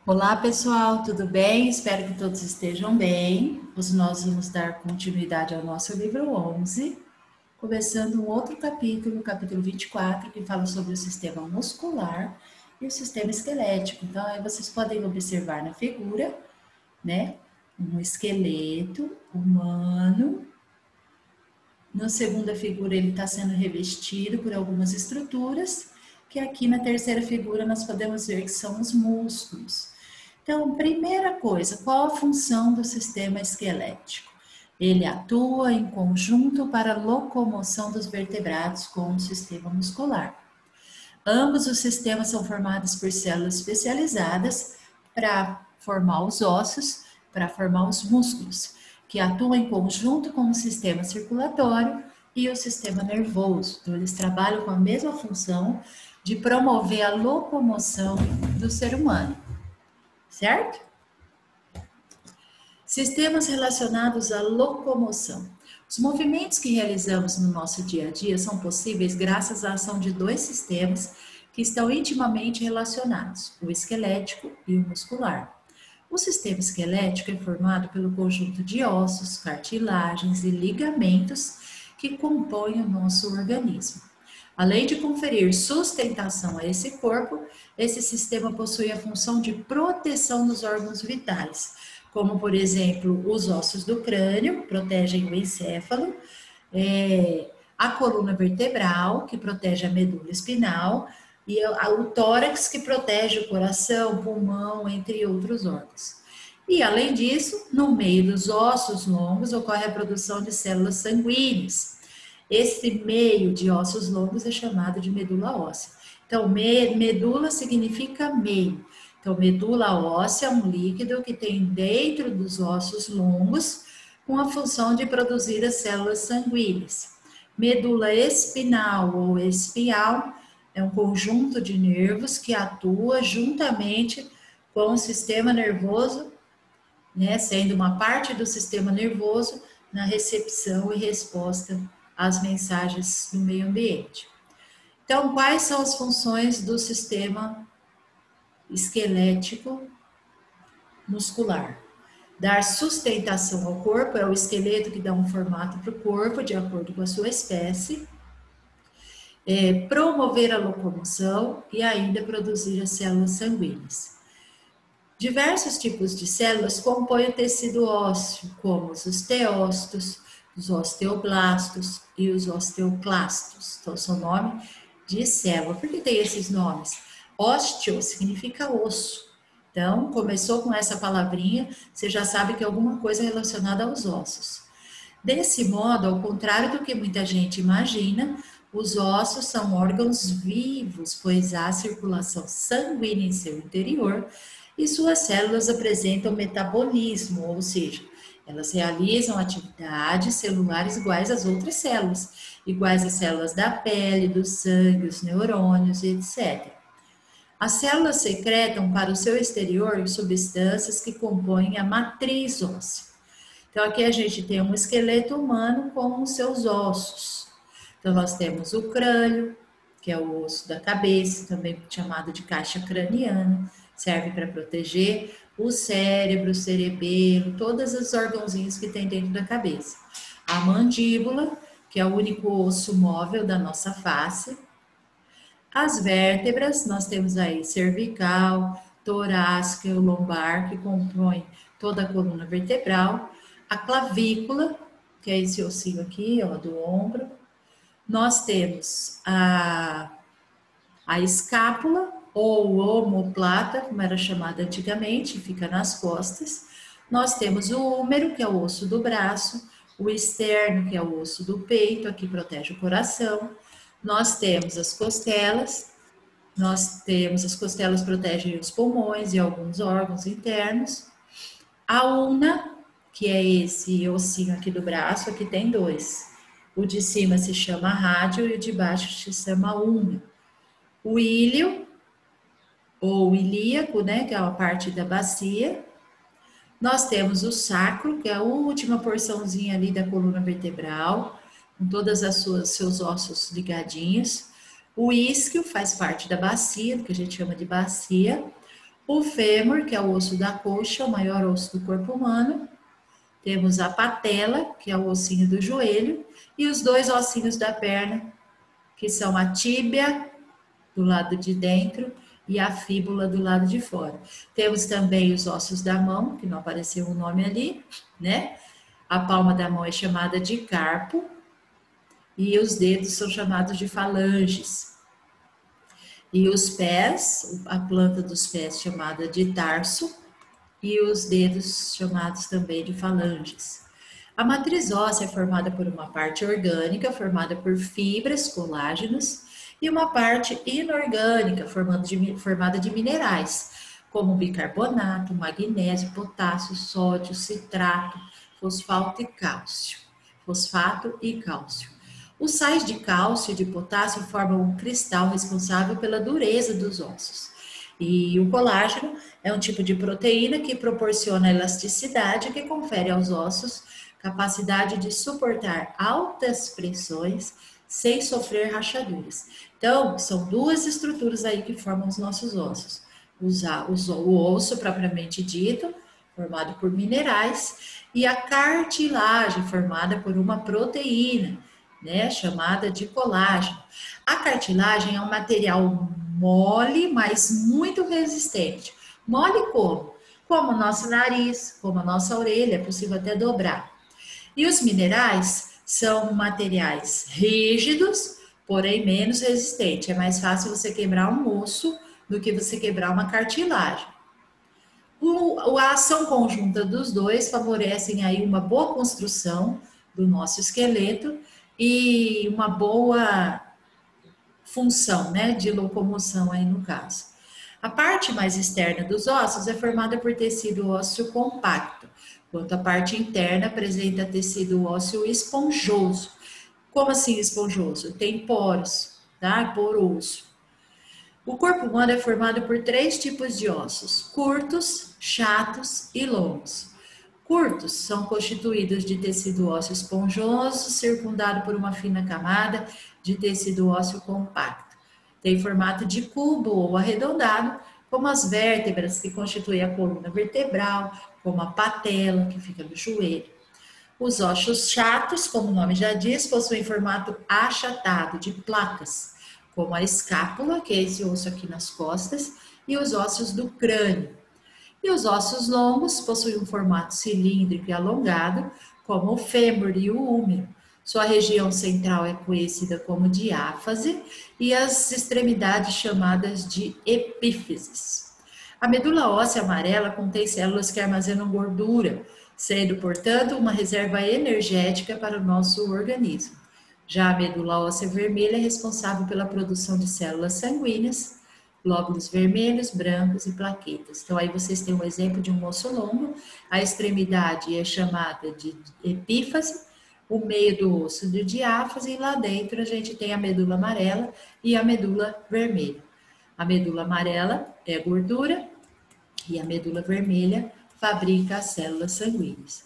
Olá, pessoal, tudo bem? Espero que todos estejam bem. Hoje nós vamos dar continuidade ao nosso livro 11, começando um outro capítulo, o capítulo 24, que fala sobre o sistema muscular e o sistema esquelético. Então, aí vocês podem observar na figura, né, um esqueleto humano. Na segunda figura, ele está sendo revestido por algumas estruturas, que aqui na terceira figura nós podemos ver que são os músculos. Então, primeira coisa, qual a função do sistema esquelético? Ele atua em conjunto para a locomoção dos vertebrados com o sistema muscular. Ambos os sistemas são formados por células especializadas para formar os ossos, para formar os músculos, que atuam em conjunto com o sistema circulatório e o sistema nervoso. Então, eles trabalham com a mesma função de promover a locomoção do ser humano, certo? Sistemas relacionados à locomoção. Os movimentos que realizamos no nosso dia a dia são possíveis graças à ação de dois sistemas que estão intimamente relacionados, o esquelético e o muscular. O sistema esquelético é formado pelo conjunto de ossos, cartilagens e ligamentos que compõem o nosso organismo. Além de conferir sustentação a esse corpo, esse sistema possui a função de proteção dos órgãos vitais, como, por exemplo, os ossos do crânio, protegem o encéfalo, a coluna vertebral, que protege a medula espinal, e o tórax, que protege o coração, pulmão, entre outros órgãos. E, além disso, no meio dos ossos longos ocorre a produção de células sanguíneas. Esse meio de ossos longos é chamado de medula óssea. Então, medula significa meio. Então, medula óssea é um líquido que tem dentro dos ossos longos com a função de produzir as células sanguíneas. Medula espinal ou espial é um conjunto de nervos que atua juntamente com o sistema nervoso, né, sendo uma parte do sistema nervoso na recepção e resposta às mensagens do meio ambiente. Então, quais são as funções do sistema esquelético muscular? Dar sustentação ao corpo, é o esqueleto que dá um formato para o corpo, de acordo com a sua espécie. Promover a locomoção e ainda produzir as células sanguíneas. Diversos tipos de células compõem o tecido ósseo, como os osteócitos, os osteoblastos e os osteoclastos. Então, são nome de célula. Por que tem esses nomes? Ósteo significa osso. Então, começou com essa palavrinha, você já sabe que é alguma coisa relacionada aos ossos. Desse modo, ao contrário do que muita gente imagina, os ossos são órgãos vivos, pois há circulação sanguínea em seu interior e suas células apresentam metabolismo, ou seja, elas realizam atividades celulares iguais às outras células, iguais às células da pele, do sangue, os neurônios, etc. As células secretam para o seu exterior substâncias que compõem a matriz óssea. Então, aqui a gente tem um esqueleto humano com os seus ossos. Então, nós temos o crânio, que é o osso da cabeça, também chamado de caixa craniana, serve para proteger o cérebro, o cerebelo, todos os órgãozinhos que tem dentro da cabeça. A mandíbula, que é o único osso móvel da nossa face. As vértebras, nós temos aí cervical, torácica e lombar, que compõem toda a coluna vertebral. A clavícula, que é esse ossinho aqui, ó, do ombro. Nós temos a escápula, ou omoplata, como era chamada antigamente, fica nas costas. Nós temos o húmero, que é o osso do braço, o externo, que é o osso do peito, aqui protege o coração. Nós temos as costelas, as costelas protegem os pulmões e alguns órgãos internos. A ulna, que é esse ossinho aqui do braço, aqui tem dois. O de cima se chama rádio e o de baixo se chama ulna. O íleo, ou ilíaco, né, que é a parte da bacia. Nós temos o sacro, que é a última porçãozinha ali da coluna vertebral, com todas as seus ossos ligadinhos. O isquio faz parte da bacia, que a gente chama de bacia. O fêmur, que é o osso da coxa, o maior osso do corpo humano. Temos a patela, que é o ossinho do joelho, e os dois ossinhos da perna, que são a tíbia, do lado de dentro, e a fíbula do lado de fora. Temos também os ossos da mão, que não apareceu o nome ali, né? A palma da mão é chamada de carpo, e os dedos são chamados de falanges. E os pés, a planta dos pés chamada de tarso, e os dedos chamados também de falanges. A matriz óssea é formada por uma parte orgânica, formada por fibras, colágenos, e uma parte inorgânica, formada de minerais, como bicarbonato, magnésio, potássio, sódio, citrato, fosfato e cálcio. Fosfato e cálcio. Os sais de cálcio e de potássio formam um cristal responsável pela dureza dos ossos. E o colágeno é um tipo de proteína que proporciona elasticidade que confere aos ossos capacidade de suportar altas pressões sem sofrer rachaduras. Então, são duas estruturas aí que formam os nossos ossos. O osso propriamente dito, formado por minerais, e a cartilagem, formada por uma proteína, né, chamada de colágeno. A cartilagem é um material mole, mas muito resistente. Mole como? Como o nosso nariz, como a nossa orelha, é possível até dobrar. E os minerais são materiais rígidos, porém menos resistentes. É mais fácil você quebrar um osso do que você quebrar uma cartilagem. A ação conjunta dos dois favorecem aí uma boa construção do nosso esqueleto e uma boa função, né, de locomoção aí no caso. A parte mais externa dos ossos é formada por tecido ósseo compacto, enquanto a parte interna apresenta tecido ósseo esponjoso. Como assim esponjoso? Tem poros, tá? Poroso. O corpo humano é formado por 3 tipos de ossos: curtos, chatos e longos. Curtos são constituídos de tecido ósseo esponjoso, circundado por uma fina camada de tecido ósseo compacto. Tem formato de cubo ou arredondado, como as vértebras que constituem a coluna vertebral, como a patela, que fica no joelho. Os ossos chatos, como o nome já diz, possuem formato achatado, de placas, como a escápula, que é esse osso aqui nas costas, e os ossos do crânio. E os ossos longos possuem um formato cilíndrico e alongado, como o fêmur e o húmero. Sua região central é conhecida como diáfase e as extremidades chamadas de epífises. A medula óssea amarela contém células que armazenam gordura, sendo, portanto, uma reserva energética para o nosso organismo. Já a medula óssea vermelha é responsável pela produção de células sanguíneas, glóbulos vermelhos, brancos e plaquetas. Então, aí vocês têm um exemplo de um osso longo, a extremidade é chamada de epífase, o meio do osso de diáfase, e lá dentro a gente tem a medula amarela e a medula vermelha. A medula amarela é gordura e a medula vermelha fabrica as células sanguíneas.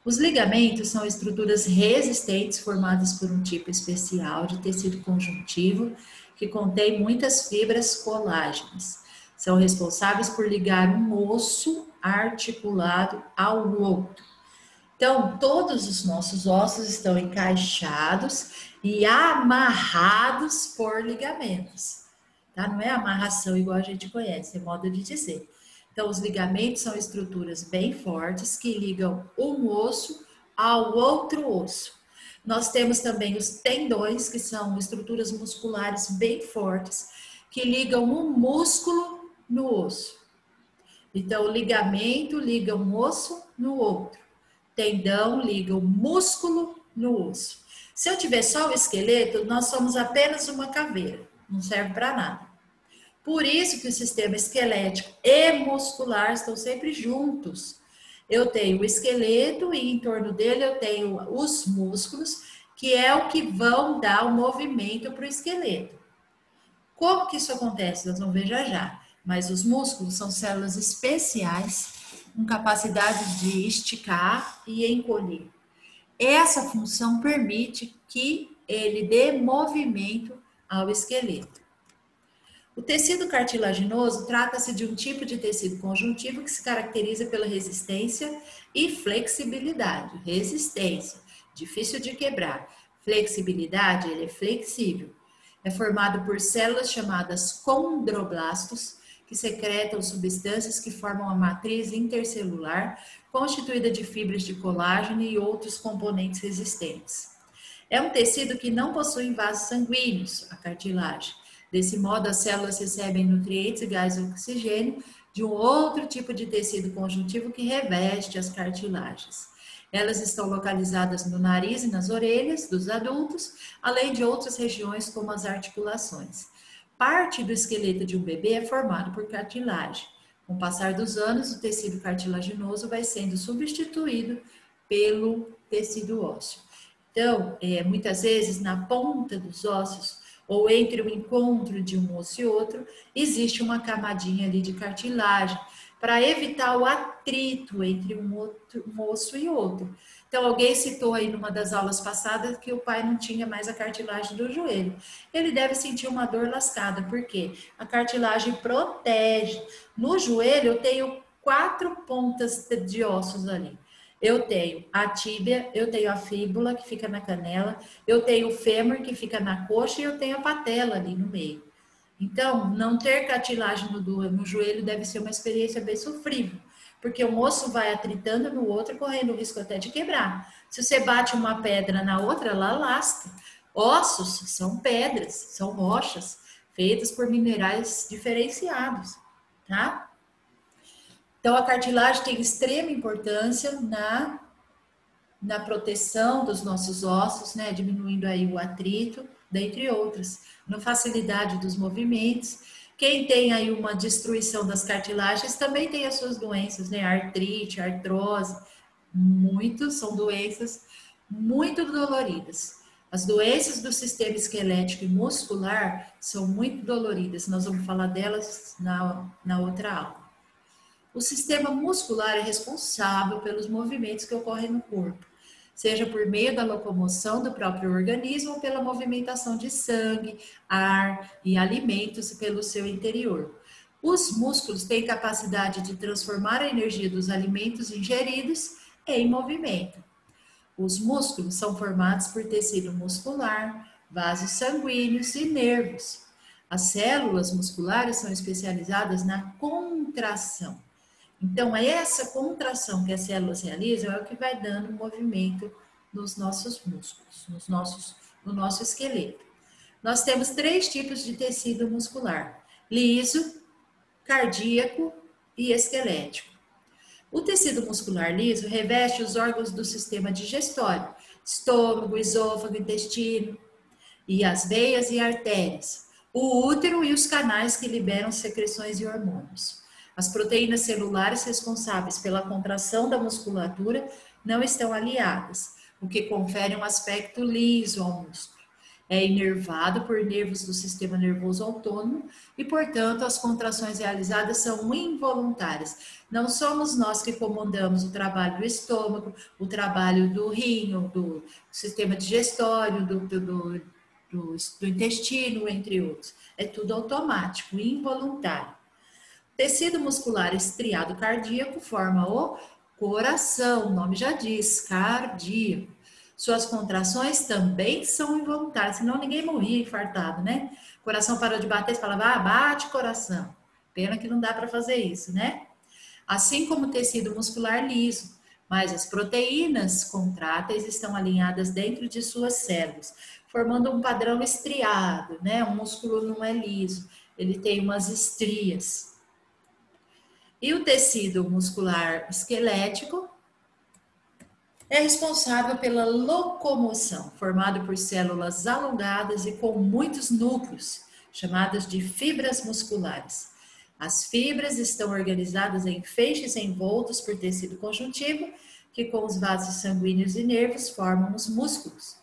Os ligamentos são estruturas resistentes formadas por um tipo especial de tecido conjuntivo que contém muitas fibras colágenas. São responsáveis por ligar um osso articulado ao outro. Então, todos os nossos ossos estão encaixados e amarrados por ligamentos. Tá? Não é amarração igual a gente conhece, é modo de dizer. Então, os ligamentos são estruturas bem fortes que ligam um osso ao outro osso. Nós temos também os tendões, que são estruturas musculares bem fortes, que ligam um músculo no osso. Então, o ligamento liga um osso no outro. Tendão liga o músculo no osso. Se eu tiver só o esqueleto, nós somos apenas uma caveira, não serve para nada. Por isso que o sistema esquelético e muscular estão sempre juntos. Eu tenho o esqueleto e em torno dele eu tenho os músculos, que é o que vão dar o movimento para o esqueleto. Como que isso acontece? Nós vamos ver já já. Mas os músculos são células especiais com capacidade de esticar e encolher. Essa função permite que ele dê movimento ao esqueleto. O tecido cartilaginoso trata-se de um tipo de tecido conjuntivo que se caracteriza pela resistência e flexibilidade. Resistência, difícil de quebrar. Flexibilidade, ele é flexível. É formado por células chamadas condroblastos, que secretam substâncias que formam a matriz intercelular, constituída de fibras de colágeno e outros componentes resistentes. É um tecido que não possui vasos sanguíneos, a cartilagem. Desse modo, as células recebem nutrientes e gás oxigênio de um outro tipo de tecido conjuntivo que reveste as cartilagens. Elas estão localizadas no nariz e nas orelhas dos adultos, além de outras regiões como as articulações. Parte do esqueleto de um bebê é formado por cartilagem. Com o passar dos anos, o tecido cartilaginoso vai sendo substituído pelo tecido ósseo. Então, muitas vezes, na ponta dos ossos, ou entre o encontro de um osso e outro, existe uma camadinha ali de cartilagem, para evitar o atrito entre um osso e outro. Então, alguém citou aí numa das aulas passadas que o pai não tinha mais a cartilagem do joelho. Ele deve sentir uma dor lascada, porque a cartilagem protege. No joelho, eu tenho 4 pontas de ossos ali. Eu tenho a tíbia, eu tenho a fíbula, que fica na canela, eu tenho o fêmur, que fica na coxa, e eu tenho a patela ali no meio. Então, não ter cartilagem no joelho deve ser uma experiência bem sofrível, porque um osso vai atritando no outro, correndo o risco até de quebrar. Se você bate uma pedra na outra, ela lasca. Ossos são pedras, são rochas, feitas por minerais diferenciados, tá? Então, a cartilagem tem extrema importância na proteção dos nossos ossos, né? Diminuindo aí o atrito, dentre outras, na facilidade dos movimentos. Quem tem aí uma destruição das cartilagens também tem as suas doenças, né? Artrite, artrose, são doenças muito doloridas. As doenças do sistema esquelético e muscular são muito doloridas. Nós vamos falar delas na outra aula. O sistema muscular é responsável pelos movimentos que ocorrem no corpo, seja por meio da locomoção do próprio organismo ou pela movimentação de sangue, ar e alimentos pelo seu interior. Os músculos têm capacidade de transformar a energia dos alimentos ingeridos em movimento. Os músculos são formados por tecido muscular, vasos sanguíneos e nervos. As células musculares são especializadas na contração. Então, essa contração que as células realizam é o que vai dando movimento nos nossos músculos, no nosso esqueleto. Nós temos 3 tipos de tecido muscular: liso, cardíaco e esquelético. O tecido muscular liso reveste os órgãos do sistema digestório, estômago, esôfago, intestino, e as veias e artérias, o útero e os canais que liberam secreções e hormônios. As proteínas celulares responsáveis pela contração da musculatura não estão aliadas, o que confere um aspecto liso ao músculo. É inervado por nervos do sistema nervoso autônomo e, portanto, as contrações realizadas são involuntárias. Não somos nós que comandamos o trabalho do estômago, o trabalho do rim, do sistema digestório, do intestino, entre outros. É tudo automático, involuntário. Tecido muscular estriado cardíaco forma o coração, o nome já diz, cardíaco. Suas contrações também são involuntárias, senão ninguém morria infartado, né? O coração parou de bater, você falava, bate coração. Pena que não dá para fazer isso, né? Assim como o tecido muscular liso, mas as proteínas contráteis estão alinhadas dentro de suas células, formando um padrão estriado, né? O músculo não é liso, ele tem umas estrias. E o tecido muscular esquelético é responsável pela locomoção, formado por células alongadas e com muitos núcleos, chamadas de fibras musculares. As fibras estão organizadas em feixes envoltos por tecido conjuntivo, que com os vasos sanguíneos e nervos formam os músculos.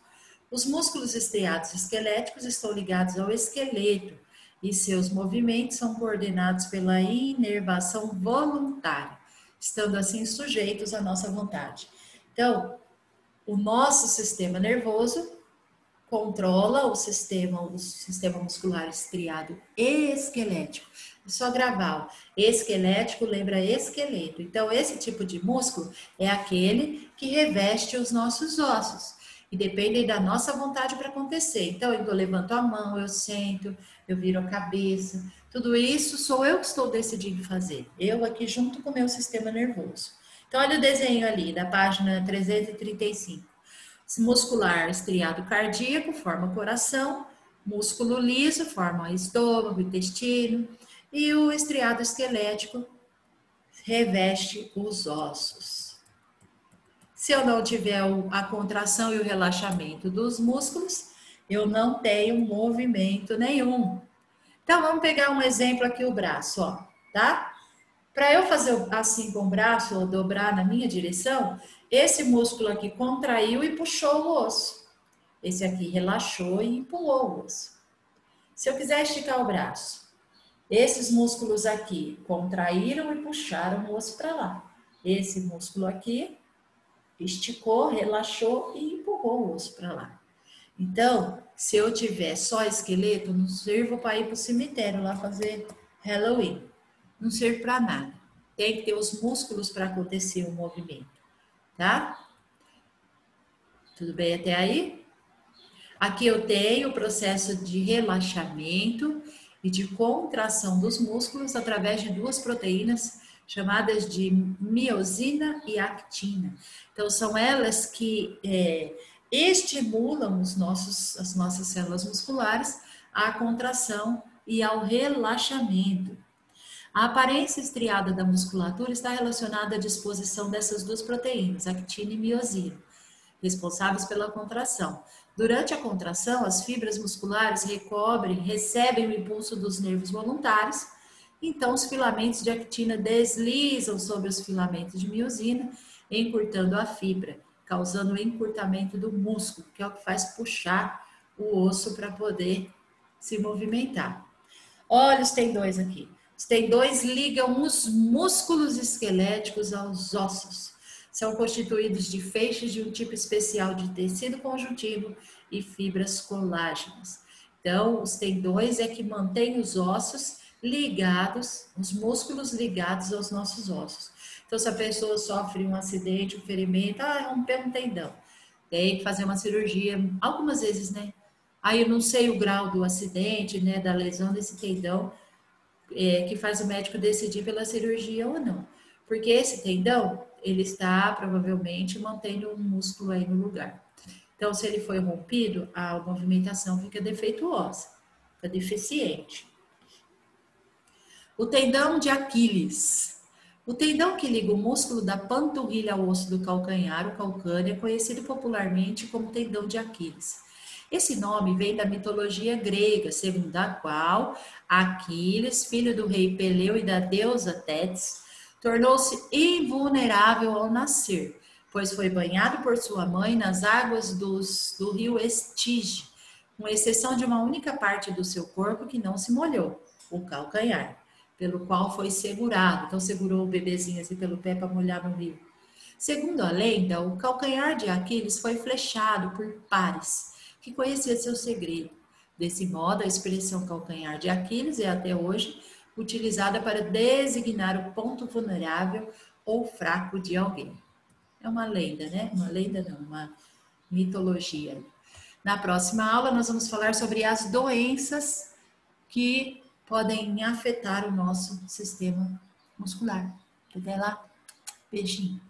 Os músculos estriados esqueléticos estão ligados ao esqueleto, e seus movimentos são coordenados pela inervação voluntária, estando assim sujeitos à nossa vontade. Então, o nosso sistema nervoso controla o sistema muscular estriado esquelético. É só gravar, ó. Esquelético lembra esqueleto. Então, esse tipo de músculo é aquele que reveste os nossos ossos. E depende da nossa vontade para acontecer. Então, eu levanto a mão, eu sento, eu viro a cabeça. Tudo isso sou eu que estou decidindo fazer. Eu aqui junto com o meu sistema nervoso. Então, olha o desenho ali, da página 335. Muscular estriado cardíaco forma coração, músculo liso forma estômago, intestino, e o estriado esquelético reveste os ossos. Se eu não tiver a contração e o relaxamento dos músculos, eu não tenho movimento nenhum. Então, vamos pegar um exemplo aqui, o braço, ó, tá? Para eu fazer assim com o braço, ou dobrar na minha direção, esse músculo aqui contraiu e puxou o osso. Esse aqui relaxou e empurrou o osso. Se eu quiser esticar o braço, esses músculos aqui contraíram e puxaram o osso para lá. Esse músculo aqui esticou, relaxou e empurrou o osso para lá. Então, se eu tiver só esqueleto, não sirvo para ir para o cemitério lá fazer Halloween. Não serve para nada. Tem que ter os músculos para acontecer o movimento, tá? Tudo bem até aí? Aqui eu tenho o processo de relaxamento e de contração dos músculos através de duas proteínas chamadas de miosina e actina. Então, são elas que estimulam as nossas células musculares à contração e ao relaxamento. A aparência estriada da musculatura está relacionada à disposição dessas duas proteínas, actina e miosina, responsáveis pela contração. Durante a contração, as fibras musculares recebem o impulso dos nervos voluntários, então os filamentos de actina deslizam sobre os filamentos de miosina, encurtando a fibra, causando o encurtamento do músculo, que é o que faz puxar o osso para poder se movimentar. Olha os tendões aqui. Os tendões ligam os músculos esqueléticos aos ossos. São constituídos de feixes de um tipo especial de tecido conjuntivo e fibras colágenas. Então, os tendões é que mantêm os ossos ligados, os músculos ligados aos nossos ossos. Então, se a pessoa sofre um acidente, um ferimento, rompeu um tendão, tem que fazer uma cirurgia, algumas vezes, né? Aí eu não sei o grau do acidente, né, da lesão desse tendão, que faz o médico decidir pela cirurgia ou não. Porque esse tendão, ele está provavelmente mantendo um músculo aí no lugar. Então, se ele foi rompido, a movimentação fica defeituosa, fica deficiente. O tendão de Aquiles. O tendão que liga o músculo da panturrilha ao osso do calcanhar, o calcâneo, é conhecido popularmente como tendão de Aquiles. Esse nome vem da mitologia grega, segundo a qual Aquiles, filho do rei Peleu e da deusa Tétis, tornou-se invulnerável ao nascer, pois foi banhado por sua mãe nas águas do rio Estige, com exceção de uma única parte do seu corpo que não se molhou, o calcanhar, pelo qual foi segurado. Então segurou o bebezinho assim pelo pé para molhar no rio. Segundo a lenda, o calcanhar de Aquiles foi flechado por Paris, que conhecia seu segredo. Desse modo, a expressão calcanhar de Aquiles é até hoje utilizada para designar o ponto vulnerável ou fraco de alguém. É uma lenda, né? Uma lenda não, uma mitologia. Na próxima aula, nós vamos falar sobre as doenças que podem afetar o nosso sistema muscular. Até lá, beijinho.